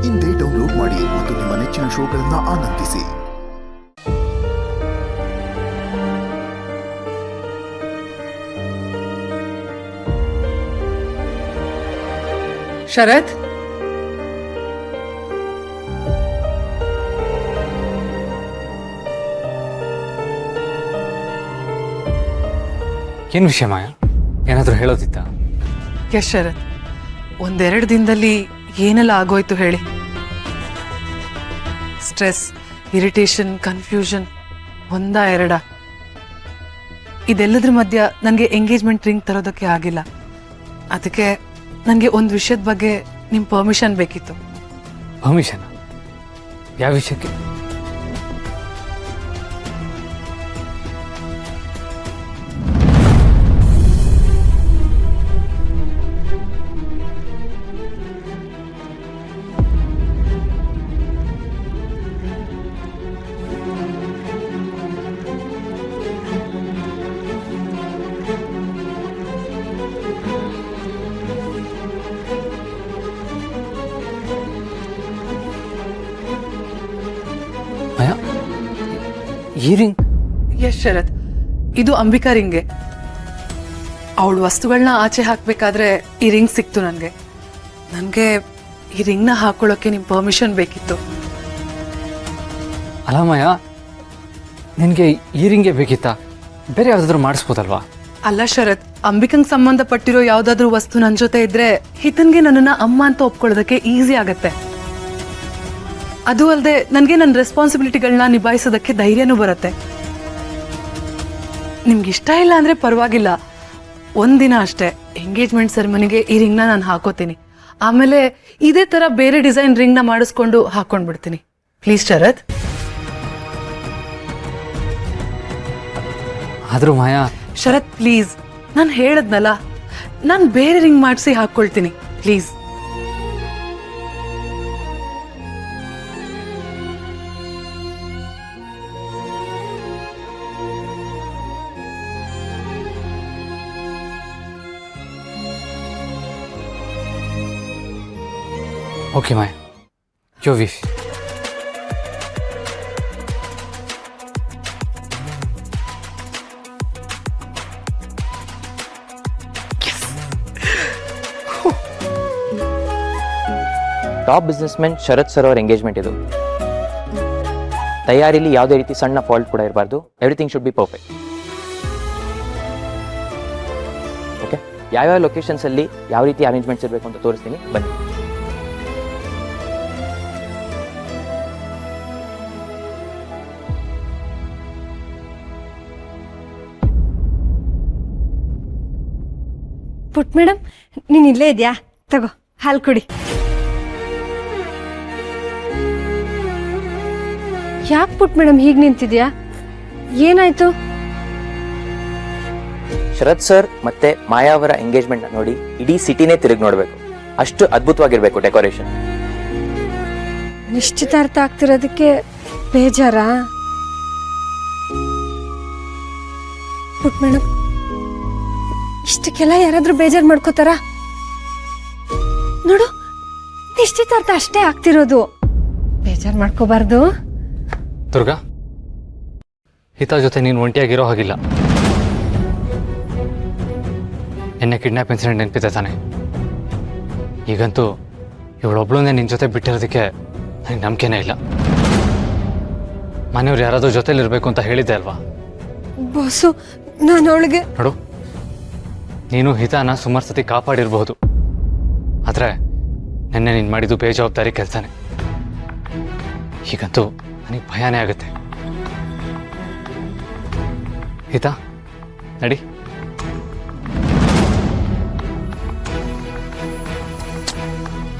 ಇಂದೇ ಡೌನ್ಲೋಡ್ ಮಾಡಿ ಮತ್ತು ನಿಮ್ಮ ನೆಚ್ಚಿನ ಶೋಗಳನ್ನು ಆನಂದಿಸಿ. ಶರತ್, ಏನು ವಿಷಯ ಮಾಯಾ? ಏನಾದರೂ ಹೇಳೋದಿತ್ತ? ಎಸ್ ಶರತ್, ಒಂದೆರಡು ದಿನದಲ್ಲಿ ಏನೆಲ್ಲ ಆಗೋಯ್ತು ಹೇಳಿ. ಸ್ಟ್ರೆಸ್, ಇರಿಟೇಷನ್, ಕನ್ಫ್ಯೂಷನ್ ಒಂದಾ ಎರಡ. ಇದೆಲ್ಲದ್ರ ಮಧ್ಯ ನನಗೆ ಎಂಗೇಜ್ಮೆಂಟ್ ರಿಂಗ್ ತರೋದಕ್ಕೆ ಆಗಿಲ್ಲ. ಅದಕ್ಕೆ ನನಗೆ ಒಂದು ವಿಷಯದ ಬಗ್ಗೆ ನಿಮ್ಮ ಪರ್ಮಿಷನ್ ಬೇಕಿತ್ತು. ಪರ್ಮಿಷನ್? ಯಾವ ವಿಷಯಕ್ಕೆ? ಈ ರಿಂಗ್? ಎಸ್ ಶರತ್, ಇದು ಅಂಬಿಕಾ ರಿಂಗೆ. ಅವಳ ವಸ್ತುಗಳನ್ನ ಆಚೆ ಹಾಕಬೇಕಾದ್ರೆ ಈ ರಿಂಗ್ ಸಿಕ್ತು ನನಗೆ. ಈ ರಿಂಗ್ನ ಹಾಕೊಳ್ಳೋಕೆ ನಿಮ್ಮ ಪರ್ಮಿಷನ್ ಬೇಕಿತ್ತು. ಅಲ್ಲ ಮಾಯಾ, ನಿನಗೆ ಈ ರಿಂಗೇ ಬೇಕಿತ್ತಾ? ಬೇರೆ ಯಾವುದಾದ್ರೂ ಮಾಡಿಸ್ಬೋದಲ್ವಾ? ಅಲ್ಲ ಶರತ್, ಅಂಬಿಕಂಗೆ ಸಂಬಂಧಪಟ್ಟಿರೋ ಯಾವುದಾದ್ರೂ ವಸ್ತು ನನ್ನ ಜೊತೆ ಇದ್ರೆ ಹಿತನ್ಗೆ ನನ್ನನ್ನು ಅಮ್ಮ ಅಂತ ಒಪ್ಕೊಳ್ಳೋದಕ್ಕೆ ಈಸಿ ಆಗತ್ತೆ. ಅದು ಅಲ್ಲದೆ ನನಗೆ ನನ್ನ ರೆಸ್ಪಾನ್ಸಿಬಿಲಿಟಿಗಳನ್ನ ನಿಭಾಯಿಸೋದಕ್ಕೆ ಧೈರ್ಯನೂ ಬರುತ್ತೆ. ನಿಮ್ಗೆ ಇಷ್ಟ ಇಲ್ಲ ಅಂದರೆ ಪರವಾಗಿಲ್ಲ, ಒಂದಿನ ಅಷ್ಟೇ ಎಂಗೇಜ್ಮೆಂಟ್ ಸೆರೆಮನಿಗೆ ಈ ರಿಂಗ್ನ ನಾನು ಹಾಕೋತೀನಿ. ಆಮೇಲೆ ಇದೇ ಥರ ಬೇರೆ ಡಿಸೈನ್ ರಿಂಗ್ನ ಮಾಡಿಸ್ಕೊಂಡು ಹಾಕೊಂಡ್ಬಿಡ್ತೀನಿ. ಪ್ಲೀಸ್ ಶರತ್. ಆದರೂ ಮಾಯಾ. ಶರತ್ ಪ್ಲೀಸ್, ನಾನು ಹೇಳದ್ನಲ್ಲ, ನಾನು ಬೇರೆ ರಿಂಗ್ ಮಾಡಿಸಿ ಹಾಕ್ಕೊಳ್ತೀನಿ please. Okay Maya, your wish. Top businessman Sharath sir ಅವರ ಎಂಗೇಜ್ಮೆಂಟ್ ಇದು. ತಯಾರಿಲಿ ಯಾವುದೇ ರೀತಿ ಸಣ್ಣ ಫಾಲ್ಟ್ ಕೂಡ ಇರಬಾರ್ದು. Everything should be perfect. Okay, ಯಾವ್ಯಾವ ಲೊಕೇಶನ್ಸ್ ಅಲ್ಲಿ ಯಾವ ರೀತಿ ಅರೇಂಜ್ಮೆಂಟ್ಸ್ ಇರಬೇಕು ಅಂತ ತೋರಿಸ್ತೀನಿ, ಬನ್ನಿ. ಪುಟ್ ಮೇಡಮ್, ನೀನು ಇಲ್ಲೇ ಇದೆಯಾ? ತಗೋ ಹಾಲು ಕುಡಿ. ಯಾಕೆ ಪುಟ್ ಮೇಡಮ್ ಹೀಗೆ ನಿಂತಿದ್ಯಾ? ಏನಾಯ್ತು? ಶರತ್ ಸರ್ ಮತ್ತೆ ಮಾಯಾ ಅವರ ಎಂಗೇಜ್ಮೆಂಟ್ ನೋಡಿ ಇಡೀ ಸಿಟಿನೇ ತಿರುಗಿ ನೋಡ್ಬೇಕು. ಅಷ್ಟು ಅದ್ಭುತವಾಗಿರ್ಬೇಕು ಡೆಕೋರೇಷನ್. ನಿಶ್ಚಿತಾರ್ಥ ಆಗ್ತಿರೋದಕ್ಕೆ ಬೇಜಾರಾ? ಪುಟ್ ಮೇಡಮ್, ಇಷ್ಟಕ್ಕೆಲ್ಲ ಯಾರಾದ್ರೂ ಬೇಜಾರು ಮಾಡ್ಕೋತಾರ? ನೋಡು, ನಿಶ್ಚಿತಾರ್ಥ ಅಷ್ಟೇ ಆಗ್ತಿರೋದು, ಬೇಜಾರು ಮಾಡ್ಕೋಬಾರ್ದು. ದುರ್ಗಾ, ಹಿತಾ ಜೊತೆ ನೀನು ಒಂಟಿಯಾಗಿರೋ ಹಾಗಿಲ್ಲ. ಎನ್ನೆ ಕಿಡ್ನಾಪ್ ಇನ್ಸಿಡೆಂಟ್ ನೆನಪಿದೆ ತಾನೆ? ಈಗಂತೂ ಇವಳೊಬ್ಳನ್ನೇ ನಿನ್ನ ಜೊತೆ ಬಿಟ್ಟಿರೋದಕ್ಕೆ ನನಗೆ ನಂಬಿಕೆನೇ ಇಲ್ಲ. ಮನೆಯವ್ರು ಯಾರಾದರೂ ಜೊತೆಲಿರಬೇಕು ಅಂತ ಹೇಳಿದ್ದೆ ಅಲ್ವಾ? ಬಾಸು, ನಾನು ಅವಳಿಗೆ ನೋಡು, ನೀನು ಹಿತಾನ ಸುಮಾರು ಸತಿ ಕಾಪಾಡಿರಬಹುದು, ಆದರೆ ನೆನ್ನೆ ನೀನು ಮಾಡಿದ್ದು ಬೇಜವಾಬ್ದಾರಿ ಕೆಲಸನೇ. ಹೀಗಂತೂ ನನಗೆ ಭಯನೇ ಆಗುತ್ತೆ. ಹಿತಾ, ನಡಿ.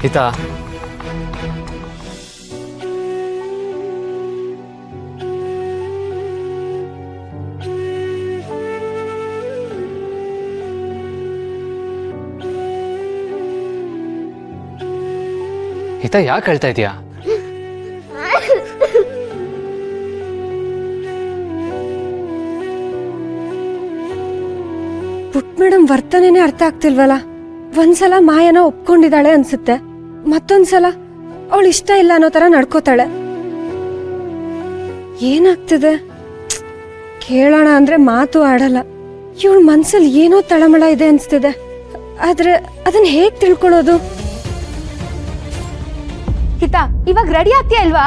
ಹಿತಾ, ಹಿತಾ ಯಾಕೆ ಹೇಳ್ತಾ ಇದೀಯಾ? ಪುಟ್ ಮೇಡಮ್ ವರ್ತನೆನೇ ಅರ್ಥ ಆಗ್ತಿಲ್ವಲ್ಲ. ಒಂದ್ಸಲ ಮಾಯನ ಒಪ್ಕೊಂಡಿದ್ದಾಳೆ ಅನ್ಸುತ್ತೆ, ಮತ್ತೊಂದ್ಸಲ ಅವಳು ಇಷ್ಟ ಇಲ್ಲ ಅನ್ನೋ ತರ ನಡ್ಕೋತಾಳೆ. ಏನಾಗ್ತಿದೆ? ಕೇಳೋಣ ಅಂದ್ರೆ ಮಾತು ಆಡಲ್ಲ. ಇವಳ ಮನ್ಸಲ್ಲಿ ಏನೋ ತಳಮಳ ಇದೆ ಅನ್ಸ್ತಿದೆ. ಆದ್ರೆ ಅದನ್ನ ಹೇಗ್ ತಿಳ್ಕೊಳ್ಳೋದು? ಹಿತಾ, ಇವಾಗ ರೆಡಿ ಆಗ್ತೀಯ ಅಲ್ವಾ?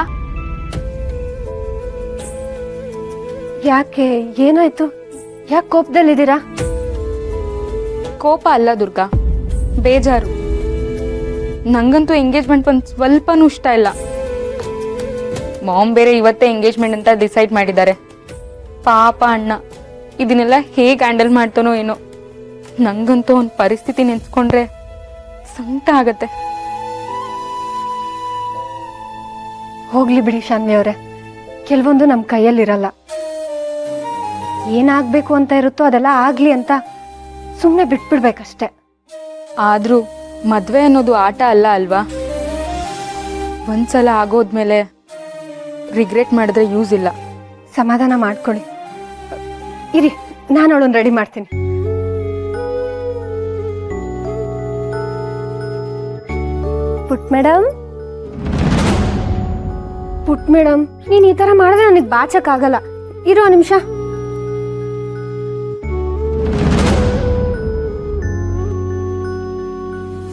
ಯಾಕೆ, ಏನಾಯ್ತು? ಯಾಕೆ ಕೋಪದಲ್ಲಿದ್ದೀರಾ? ಕೋಪ ಅಲ್ಲ ದುರ್ಗಾ, ಬೇಜಾರು. ನಂಗಂತೂ ಎಂಗೇಜ್ಮೆಂಟ್ ಒಂದು ಸ್ವಲ್ಪನೂ ಇಷ್ಟ ಇಲ್ಲ. ಮಾಮ್ ಬೇರೆ ಇವತ್ತೇ ಎಂಗೇಜ್ಮೆಂಟ್ ಅಂತ ಡಿಸೈಡ್ ಮಾಡಿದ್ದಾರೆ. ಪಾಪ ಅಣ್ಣ ಇದನ್ನೆಲ್ಲ ಹೇಗೆ ಹ್ಯಾಂಡಲ್ ಮಾಡ್ತಾನೋ ಏನೋ. ನಂಗಂತೂ ಒಂದು ಪರಿಸ್ಥಿತಿ ನೆನ್ಸ್ಕೊಂಡ್ರೆ ಸಂಕಟ ಆಗತ್ತೆ. ಹೋಗ್ಲಿ ಬಿಡಿ ಶಾನ್ವಿ ಅವರೇ, ಕೆಲವೊಂದು ನಮ್ಮ ಕೈಯಲ್ಲಿರಲ್ಲ. ಏನಾಗ್ಬೇಕು ಅಂತ ಇರುತ್ತೋ ಅದೆಲ್ಲ ಆಗ್ಲಿ ಅಂತ ಸುಮ್ಮನೆ ಬಿಟ್ಬಿಡ್ಬೇಕಷ್ಟೆ. ಆದ್ರೂ ಮದ್ವೆ ಅನ್ನೋದು ಆಟ ಅಲ್ಲ ಅಲ್ವಾ? ಒಂದ್ಸಲ ಆಗೋದ್ಮೇಲೆ ರಿಗ್ರೆಟ್ ಮಾಡಿದ್ರೆ ಯೂಸ್ ಇಲ್ಲ. ಸಮಾಧಾನ ಮಾಡ್ಕೊಳ್ಳಿ. ಇರಿ, ನಾನು ಅವಳನ್ನ ರೆಡಿ ಮಾಡ್ತೀನಿ. ಪುಟ್ ಮೇಡಮ್, ಪುಟ್ ಮೇಡಮ್, ನೀನ್ ಈ ತರ ಮಾಡಿದ್ರೆ ನನಗೆ ಬಾಚಕ್ ಆಗಲ್ಲ. ಇರೋ ನಿಮಿಷ.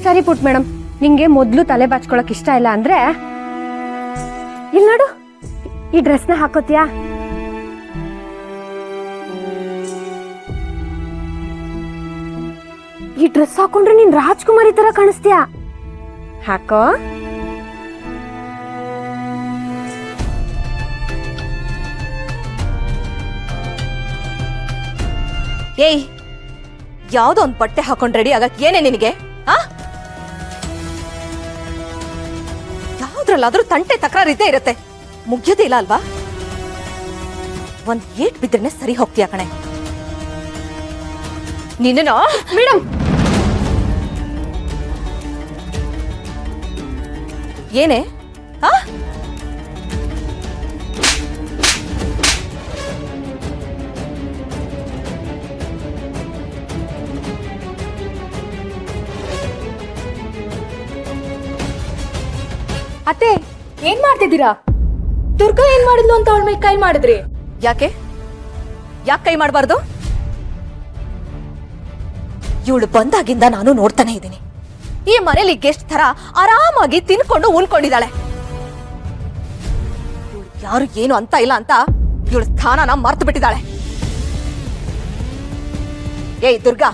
ಸರಿ ಪುಟ್ ಮೇಡಮ್, ನಿಂಗೆ ಮೊದ್ಲು ತಲೆ ಬಾಚ್ಕೊಳಕ್ ಇಷ್ಟ ಇಲ್ಲ ಅಂದ್ರೆ ಇಲ್ಲಿ ನೋಡು, ಈ ಡ್ರೆಸ್ನ ಹಾಕೋತಿಯಾ? ಈ ಡ್ರೆಸ್ ಹಾಕೊಂಡ್ರೆ ನೀನ್ ರಾಜ್ಕುಮಾರಿ ತರ ಕಾಣಿಸ್ತೀಯಾ. ಹಾಕೋ. ಏಯ್, ಯಾವ್ದೋ ಒಂದ್ ಬಟ್ಟೆ ಹಾಕೊಂಡ್ ರೆಡಿ ಆಗಕ್ ಏನೇ ನಿನಗೆ? ಯಾವ್ದ್ರಲ್ಲಾದ್ರೂ ತಂಟೆ ತಕರಾರು ಇದ್ದೇ ಇರುತ್ತೆ, ಮುಗ್ಯೋದೇ ಇಲ್ಲ ಅಲ್ವಾ? ಒಂದ್ ಏಟ್ ಬಿದ್ರೇನೆ ಸರಿ ಹೋಗ್ತೀಯ ಕಣೆ. ನಿನ್ನ ಮೇಡಮ್, ಏನೇ? ಅತ್ತೆ, ಏನ್ ಮಾಡ್ತಿದ್ದೀರಾ? ದುರ್ಗಾ ಏನ್ ಮಾಡಿದ್ಲು ಅಂತ ಅವಳ ಮೇಲೆ ಕೈ ಮಾಡಿದ್ರಿ? ಯಾಕೆ ಕೈ ಮಾಡಬಾರ್ದು? ಇವಳು ಬಂದಾಗಿಂದ ನಾನು ನೋಡ್ತಾನೆ ಇದ್ದೀನಿ. ಈ ಮನೇಲಿ ಗೆಸ್ಟ್ ತರ ಆರಾಮಾಗಿ ತಿನ್ಕೊಂಡು ಉಳ್ಕೊಂಡಿದ್ದಾಳೆ. ಇವಳು ಯಾರು ಏನು ಅಂತ ಇಲ್ಲ ಅಂತ ಇವಳ ಸ್ಥಾನನ ಮರ್ತು ಬಿಟ್ಟಿದ್ದಾಳೆ. ಏಯ್ ದುರ್ಗಾ,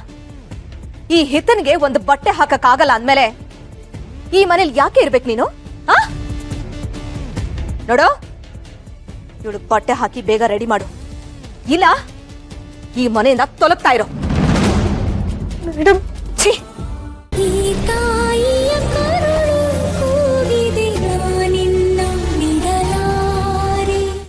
ಈ ಹಿತನ್ಗೆ ಒಂದು ಬಟ್ಟೆ ಹಾಕಕ್ಕಾಗಲ್ಲ ಅಂದ್ಮೇಲೆ ಈ ಮನೇಲಿ ಯಾಕೆ ಇರ್ಬೇಕು ನೀನು? ನೋಡು, ಇವಳು ಬಟ್ಟೆ ಹಾಕಿ ಬೇಗ ರೆಡಿ ಮಾಡು, ಇಲ್ಲ ಈ ಮನೆಯಿಂದ ತೊಲಗ್ತಾ ಇರೋ. ಮೇಡಮ್, ಛೀ.